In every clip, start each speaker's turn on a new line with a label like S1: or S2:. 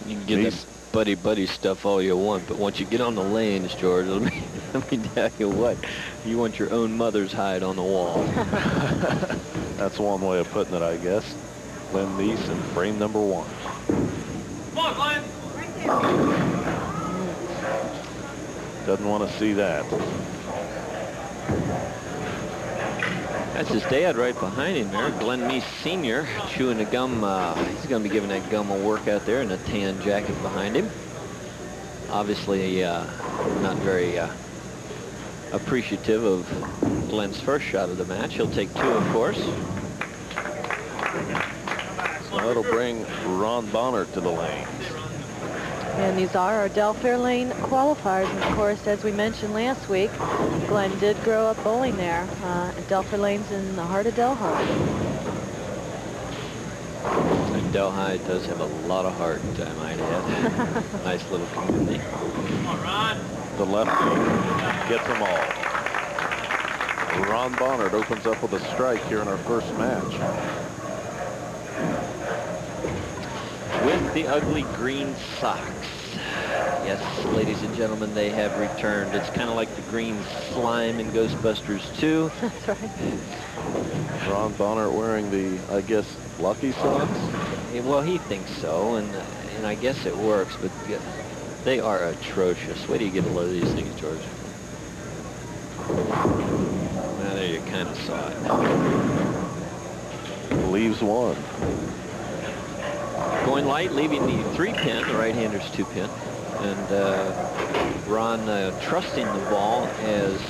S1: You can get that buddy stuff all you want, but once you get on the lanes, George, let me tell you what, you want your own mother's hide on the wall.
S2: That's one way of putting it, I guess. Glen Meece in frame number 1.
S3: Come on, Glenn.
S2: Doesn't want to see that.
S1: That's his dad right behind him there, Glen Meece Sr., chewing the gum. He's going to be giving that gum a workout there in a tan jacket behind him. Obviously, not very appreciative of Glen's first shot of the match. He'll take 2, of course.
S2: So that'll bring Ron Bohnert to the lane.
S4: And these are our Delaware Lane qualifiers. And of course, as we mentioned last week, Glen did grow up bowling there. Delaware Lane's in the heart of Delhi.
S1: And Delhi does have a lot of heart, I might add. Nice little community.
S3: Come on, Ron.
S2: The lefty gets them all. Ron Bohnert opens up with a strike here in our first match.
S1: With the ugly green socks. Yes, ladies and gentlemen, they have returned. It's kind of like the green slime in Ghostbusters 2.
S4: That's right.
S2: Ron Bohnert wearing the, I guess, lucky socks?
S1: Well, he thinks so, and I guess it works, but they are atrocious. Wait till you get a load of these things, George. Now, there you kind of saw it.
S2: Leaves 1.
S1: Going light, leaving the 3-pin, the right-hander's 2-pin, and Ron trusting the ball as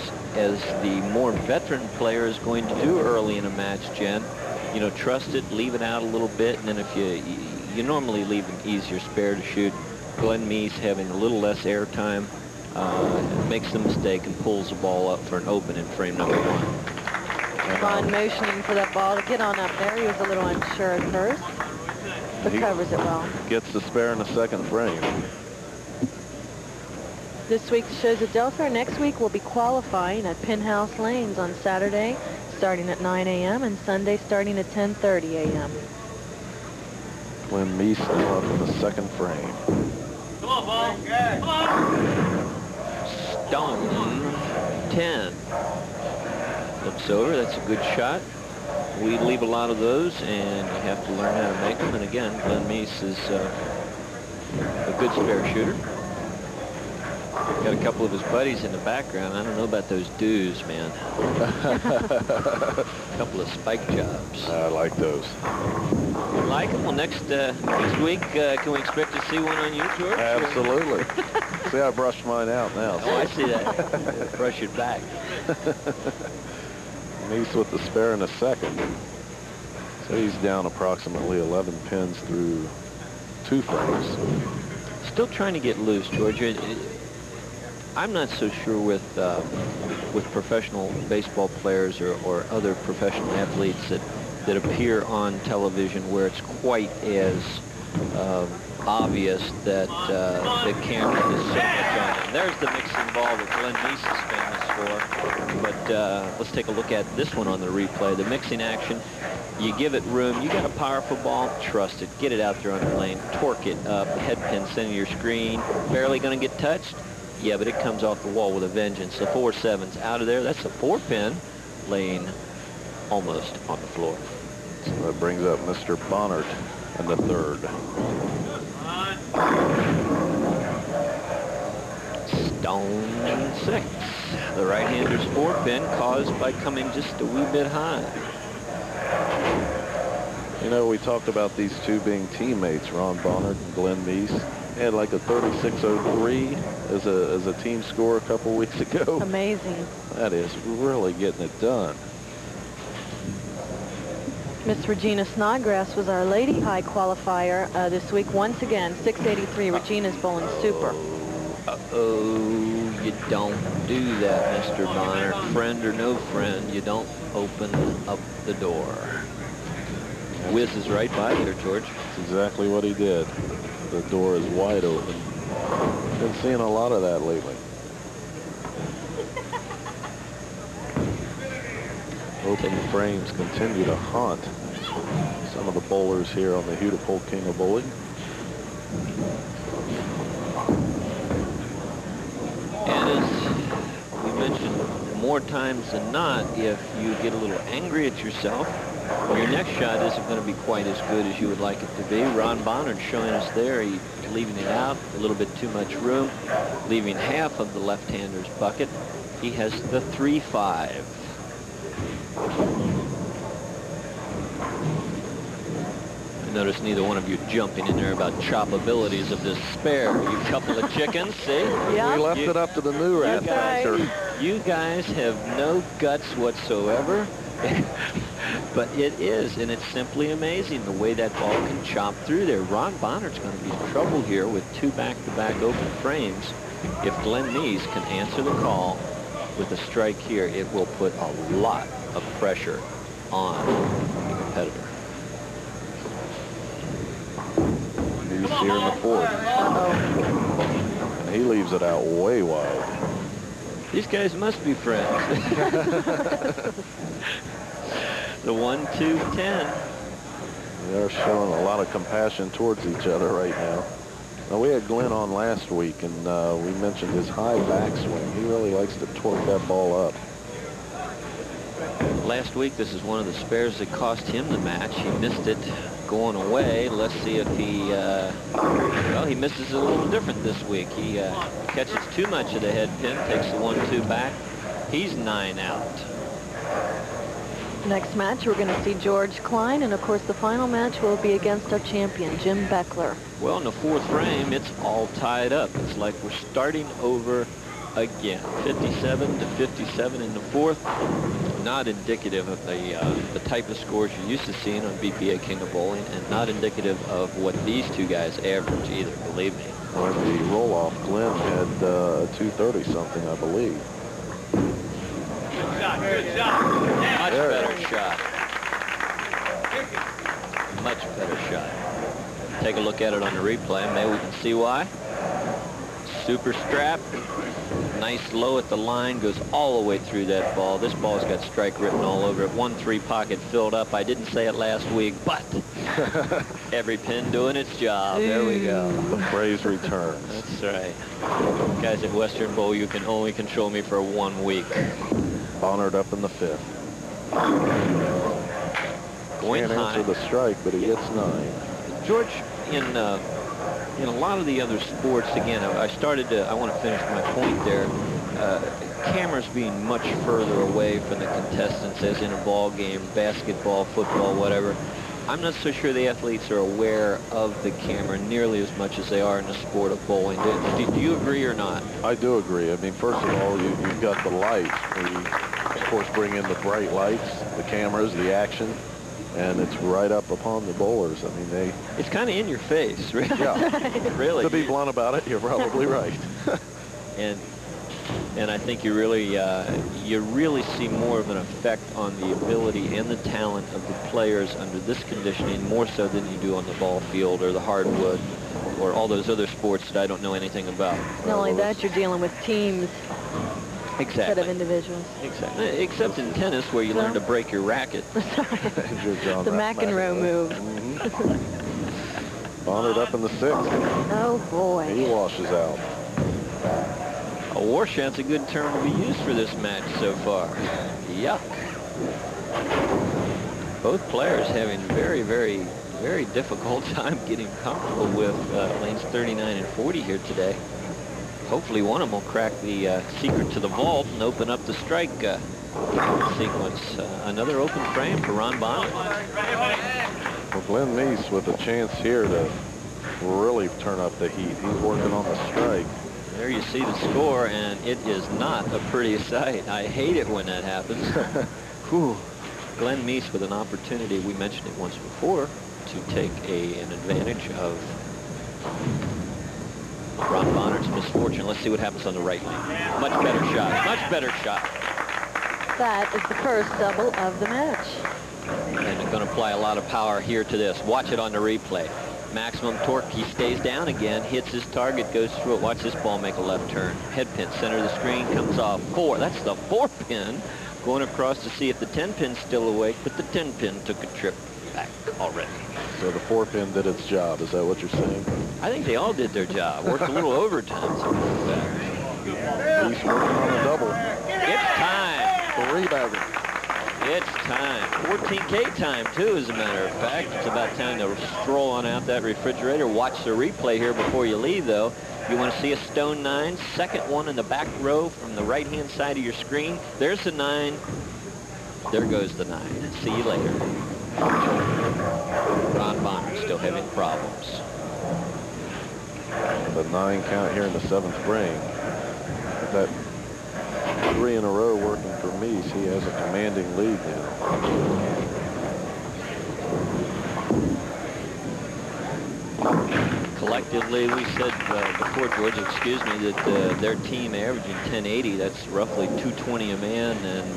S1: the more veteran player is going to do early in a match, Jen. You know, trust it, leave it out a little bit, and then if you normally leave an easier spare to shoot. Glen Meece having a little less air time makes the mistake and pulls the ball up for an open in frame number 1.
S4: Ron motioning for that ball to get on up there. He was a little unsure at first, but covers it well.
S2: Gets the spare in the second frame.
S4: This week's shows at Delaware. Next week we'll be qualifying at Penthouse Lanes on Saturday, starting at 9 a.m. and Sunday starting at 10:30 a.m.
S2: Glen Meece now up in the second frame.
S3: Come on, ball. Come on.
S1: Stone 10. Looks over. That's a good shot. We leave a lot of those, and you have to learn how to make them. And again, Glen Meece is a good spare shooter. Got a couple of his buddies in the background. I don't know about those dues, man. A couple of spike jobs.
S2: I like those.
S1: You like them? Well, next week, can we expect to see one on you, George?
S2: Absolutely. See, I brushed mine out now.
S1: Oh, I see that. Brush it back.
S2: Meece with the spare in a second. So he's down approximately 11 pins through 2 frames.
S1: Still trying to get loose, George. I'm not so sure with professional baseball players or other professional athletes that appear on television where it's quite as obvious that the camera is so much on them. There's the mixing ball that Glen Meece is famous for. But let's take a look at this one on the replay. The mixing action, you give it room. You got a powerful ball, trust it. Get it out there on the lane, torque it up, head pin center your screen. Barely going to get touched? Yeah, but it comes off the wall with a vengeance. The 4-7's out of there. That's a 4-pin laying almost on the floor.
S2: So that brings up Mr. Bohnert in the third.
S1: Stone 6. The right-hander's 4-pin caused by coming just a wee bit high.
S2: You know, we talked about these two being teammates, Ron Bohnert and Glen Meece. They had like a 36.03 as a team score a couple weeks ago.
S4: Amazing.
S2: That is really getting it done.
S4: Miss Regina Snodgrass was our lady high qualifier this week. Once again, 683. Regina's bowling super.
S1: Uh-oh, you don't do that, Mr. Bohnert. Friend or no friend, you don't open up the door. Whizzes right by there, George.
S2: That's exactly what he did. The door is wide open. Been seeing a lot of that lately. Open frames continue to haunt some of the bowlers here on the Hudy King of Bowling.
S1: more times than not, if you get a little angry at yourself, your next shot isn't going to be quite as good as you would like it to be. Ron Bohnert showing us there, he's leaving it out, a little bit too much room, leaving half of the left-hander's bucket. He has the 3-5. I notice neither one of you jumping in there about chop abilities of this spare. You couple of chickens, see?
S4: Yeah.
S2: We left it up to the new rat factor.
S1: You guys have no guts whatsoever. But it is, and it's simply amazing the way that ball can chop through there. Ron Bonnert's going to be in trouble here with 2 back-to-back open frames. If Glen Meece can answer the call with a strike here, it will put a lot of pressure on the competitor.
S2: He's here in the 4th. And he leaves it out way wide.
S1: These guys must be friends. The 1-2-10.
S2: They're showing a lot of compassion towards each other right now. Now, we had Glenn on last week, and we mentioned his high backswing. He really likes to torque that ball up.
S1: Last week, this is one of the spares that cost him the match. He missed it going away. Let's see if he, well, he misses it a little different this week. He catches too much of the head pin, takes the 1-2 back. He's 9 out.
S4: Next match, we're going to see George Klein, and of course the final match will be against our champion, Jim Beckler.
S1: Well, in the 4th frame, it's all tied up. It's like we're starting over again. 57 to 57 in the 4th. Not indicative of the type of scores you're used to seeing on BPA King of Bowling, and not indicative of what these two guys average either, believe me.
S2: On the roll-off, Glenn had 230 something, I believe.
S3: Good shot.
S1: Much better shot. Much better shot. Take a look at it on the replay. Maybe we can see why. Super strap. Nice low at the line. Goes all the way through that ball. This ball's got strike written all over it. 1-3 pocket filled up. I didn't say it last week, but every pin doing its job. There we go.
S2: The phrase returns.
S1: That's right. Guys at Western Bowl, you can only control me for 1 week.
S2: Bohnert up in the 5th.
S1: Going
S2: Can't
S1: high.
S2: answer the strike, but he gets 9.
S1: George, in a lot of the other sports, again, I want to finish my point there. Cameras being much further away from the contestants, as in a ball game, basketball, football, whatever. I'm not so sure the athletes are aware of the camera nearly as much as they are in the sport of bowling. Do you agree or not?
S2: I do agree. I mean, first of all, you've got the lights. We, of course, bring in the bright lights, the cameras, the action, and it's right up upon the bowlers. I mean,
S1: It's kind of in your face, really.
S2: Yeah.
S1: Really.
S2: To be blunt about it, you're probably right.
S1: And I think you really see more of an effect on the ability and the talent of the players under this conditioning, more so than you do on the ball field or the hardwood or all those other sports that I don't know anything about.
S4: Not only that, you're dealing with teams instead of
S1: Exactly.
S4: individuals.
S1: Exactly. Except in tennis, where you learn to break your racket.
S4: The McEnroe move.
S2: Bohnert up in the 6th.
S4: Oh, boy.
S2: He washes out.
S1: A washant's a good term to be used for this match so far. Yuck. Both players having very, very, very difficult time getting comfortable with lanes 39 and 40 here today. Hopefully one of them will crack the secret to the vault and open up the strike sequence. Another open frame for Ron Bohnert.
S2: Well, Glen Meece with a chance here to really turn up the heat. He's working on the strike.
S1: There you see the score, and it is not a pretty sight. I hate it when that happens. Whew. Glen Meece with an opportunity, we mentioned it once before, to take an advantage of Ron Bonnert's misfortune. Let's see what happens on the right lane. Much better shot. Much better shot.
S4: That is the first double of the match.
S1: And they're going to apply a lot of power here to this. Watch it on the replay. Maximum torque. He stays down again, hits his target, goes through it. Watch this ball make a left turn. Head pin, center of the screen, comes off 4. That's the 4 pin. Going across to see if the 10 pin's still awake, but the 10 pin took a trip back already.
S2: So the 4 pin did its job. Is that what you're saying?
S1: I think they all did their job. Worked a little overtime.
S2: He's working on a double.
S1: It's time.
S2: for rebounding.
S1: It's time. 14K time, too, as a matter of fact. It's about time to stroll on out that refrigerator. Watch the replay here before you leave, though. You want to see a stone 9. Second one in the back row from the right-hand side of your screen. There's the 9. There goes the 9. See you later. Ron Bohnert still having problems.
S2: The 9 count here in the 7th frame. That 3 in a row working for Meece. He has a commanding lead now.
S1: Collectively, we said before, George, excuse me, that their team averaging 1080. That's roughly 220 a man, and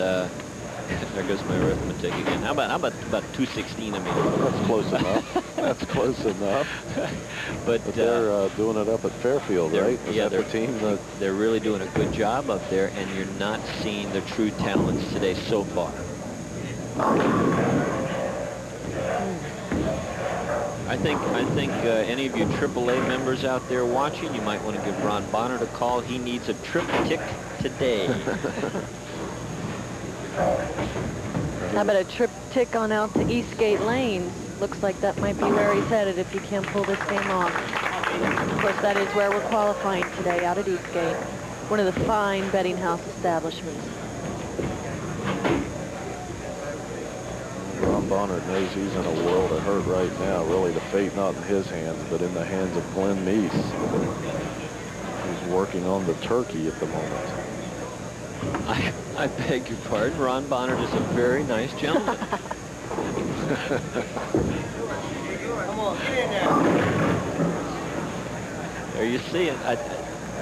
S1: there goes my arithmetic again. How about 216 a man?
S2: That's close enough. That's close enough.
S1: But
S2: they're doing it up at Fairfield, right? Is that the team that
S1: they're really doing a good job up there, and you're not seeing their true talents today so far. I think any of you AAA members out there watching, you might want to give Ron Bohnert a call. He needs a triptych today.
S4: How about a triptych on out to Eastgate Lanes? Looks like that might be where he's headed if you can't pull this game off. Of course, that is where we're qualifying today, out at Eastgate. One of the fine betting house establishments.
S2: Ron Bohnert knows he's in a world of hurt right now. Really, the fate not in his hands, but in the hands of Glen Meece, who's working on the turkey at the moment.
S1: I beg your pardon. Ron Bohnert is a very nice gentleman.
S3: Come on, get in there.
S1: There you see it.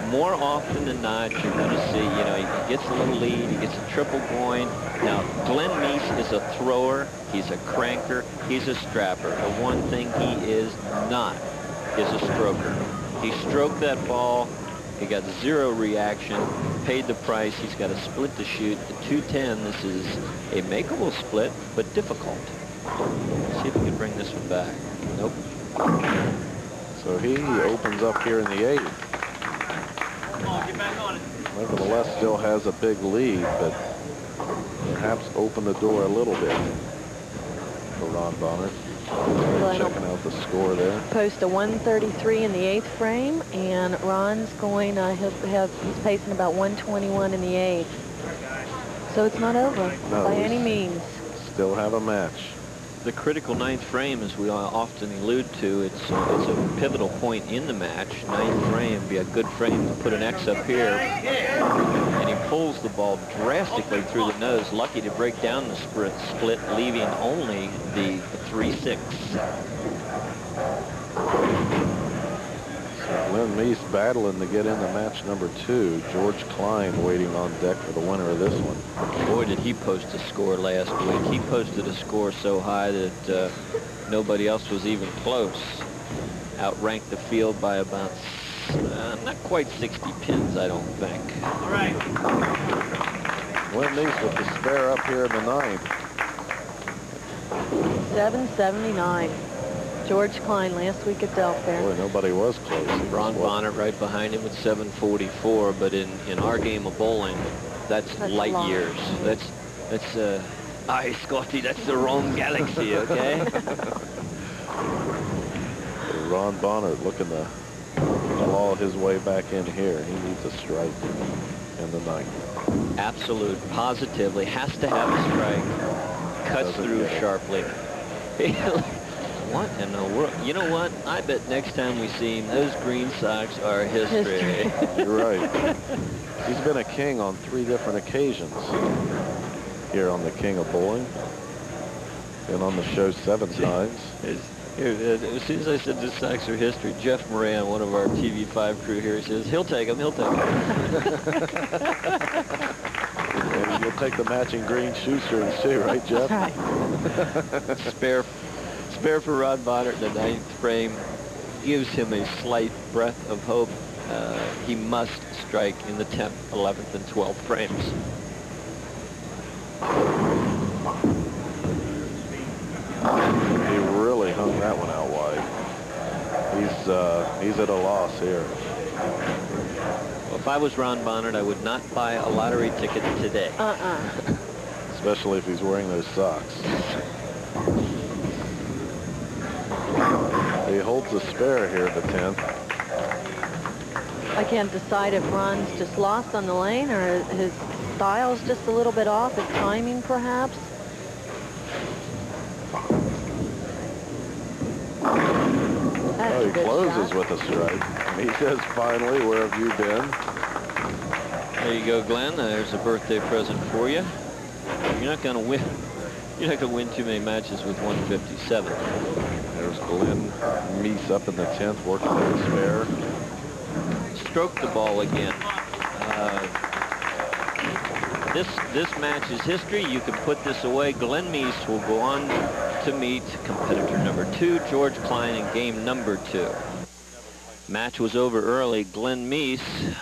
S1: More often than not, you're going to see, he gets a little lead, he gets a triple going. Now, Glen Meece is a thrower, he's a cranker, he's a strapper. The one thing he is not is a stroker. He stroked that ball, he got 0 reaction, paid the price. He's got a split to shoot. The 210, this is a makeable split, but difficult. Let's see if we can bring this one back. Nope.
S2: So he opens up here in the 8th.
S3: Come on, get back on it.
S2: Nevertheless, still has a big lead, but perhaps open the door a little bit for Ron Bohnert. Checking out the score there.
S4: Post a 133 in the 8th frame, and Ron's going, he's pacing about 121 in the 8th. So it's not over by any means.
S2: Still have a match.
S1: The critical 9th frame, as we often allude to, it's a pivotal point in the match. 9th frame, be a good frame to put an X up here. And he pulls the ball drastically through the nose, lucky to break down the split, leaving only the 3-6.
S2: So Glen Meece battling to get into match number 2. George Klein waiting on deck for the winner of this one.
S1: Boy, did he post a score last week. He posted a score so high that nobody else was even close. Outranked the field by about not quite 60 pins, I don't think.
S3: All right.
S2: Glen Meece with the spare up here in the 9th.
S4: 779. George Klein last week at Delfair.
S2: Boy, nobody was close.
S1: Ron Bohnert right behind him with 744, but in our game of bowling, that's light years. That's aye, Scotty, that's the wrong galaxy, okay?
S2: Ron Bohnert looking to claw his way back in here. He needs a strike in the 9th.
S1: Absolute, positively, has to have a strike. Cuts through sharply. What in the world? You know what? I bet next time we see him, those green socks are history.
S2: You're right. He's been a king on 3 different occasions here on the King of Bowling. Been on the show 7 times.
S1: As soon as I said the socks are history, Jeff Moran, one of our TV5 crew here, says, he'll take them, he'll take them.
S2: And you'll take the matching green shoestrings too, right, Jeff?
S4: That's right.
S1: Spare for Ron Bohnert in the 9th frame gives him a slight breath of hope. He must strike in the 10th, 11th, and 12th frames.
S2: He really hung that one out wide. He's at a loss here.
S1: Well, if I was Ron Bohnert, I would not buy a lottery ticket today.
S2: especially if he's wearing those socks. He holds a spare here at the 10th.
S4: I can't decide if Ron's just lost on the lane or his style's just a little bit off, his timing perhaps.
S2: Oh, he closes with a strike. He says, finally, where have you been?
S1: There you go, Glenn. There's a birthday present for you. You're not going to win. You're not going to win too many matches with 157.
S2: There's Glen Meece up in the 10th, working with a spare.
S1: Stroke the ball again. This match is history. You can put this away. Glen Meece will go on to meet competitor number 2, George Klein, in game number 2. Match was over early. Glen Meece